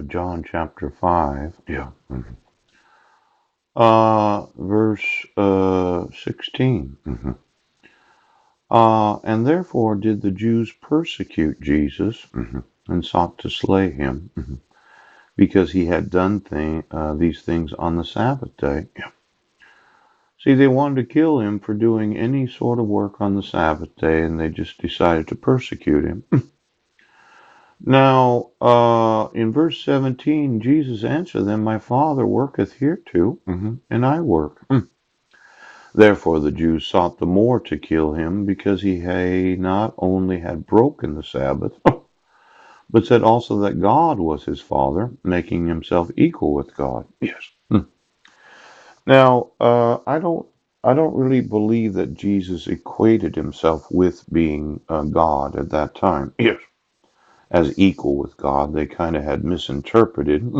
John chapter 5. Yeah. Verse 16. And therefore did the Jews persecute Jesus and sought to slay him because he had done these things on the Sabbath day. Yeah. See, they wanted to kill him for doing any sort of work on the Sabbath day, and they just decided to persecute him. Now, in verse 17, Jesus answered them, My Father worketh hereto, and I work. Therefore the Jews sought the more to kill him, because he not only had broken the Sabbath, but said also that God was his Father, making himself equal with God. Yes. Now, I don't really believe that Jesus equated himself with being God at that time. Yes. As equal with God, they kind of had misinterpreted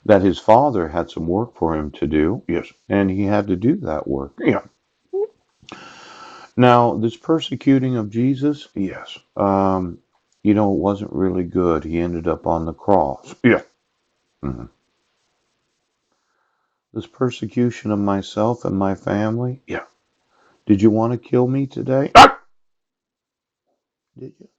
that his Father had some work for him to do. Yes. And he had to do that work. Yeah. Now, this persecuting of Jesus, yes, it wasn't really good. He ended up on the cross. Yeah. Mhm. This persecution of myself and my family, yeah. Did you want to kill me today? Did you?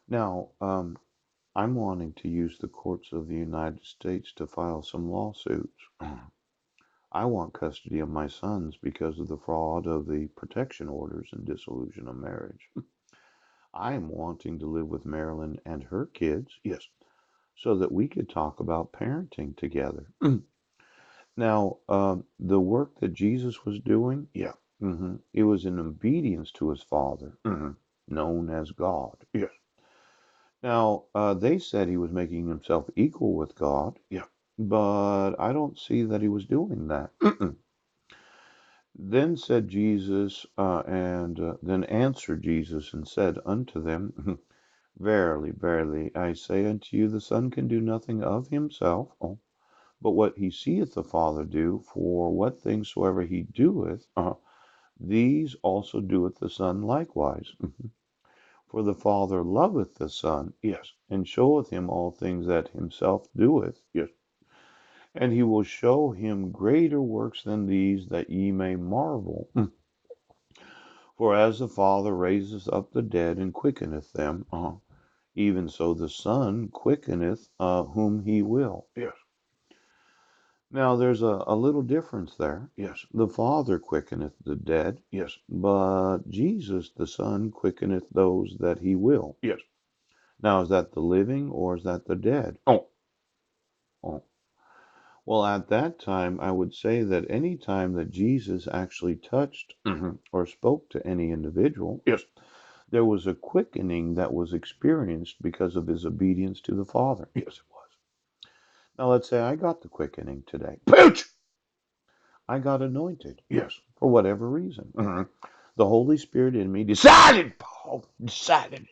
Now, I'm wanting to use the courts of the United States to file some lawsuits. I want custody of my sons because of the fraud of the protection orders and dissolution of marriage. I am wanting to live with Marilyn and her kids, yes, so that we could talk about parenting together. Now, the work that Jesus was doing, yeah, it was in obedience to his Father, known as God. Yes. Now, they said he was making himself equal with God. Yeah. But I don't see that he was doing that. Then said Jesus, and then answered Jesus and said unto them, Verily, verily, I say unto you, the Son can do nothing of himself, but what he seeth the Father do, for what things soever he doeth, these also doeth the Son likewise. For the Father loveth the Son, yes, and showeth him all things that himself doeth, yes. And he will show him greater works than these, that ye may marvel. For as the Father raiseth up the dead and quickeneth them, even so the Son quickeneth whom he will. Yes. Now there's a little difference there. Yes. The Father quickeneth the dead. Yes. But Jesus, the Son, quickeneth those that he will. Yes. Now is that the living or is that the dead? Oh. Well, at that time, I would say that any time that Jesus actually touched or spoke to any individual, yes, there was a quickening that was experienced because of his obedience to the Father. Yes, it was. Now, let's say I got the quickening today. Pooch! I got anointed. Yes, for whatever reason. The Holy Spirit in me decided, Paul, decided.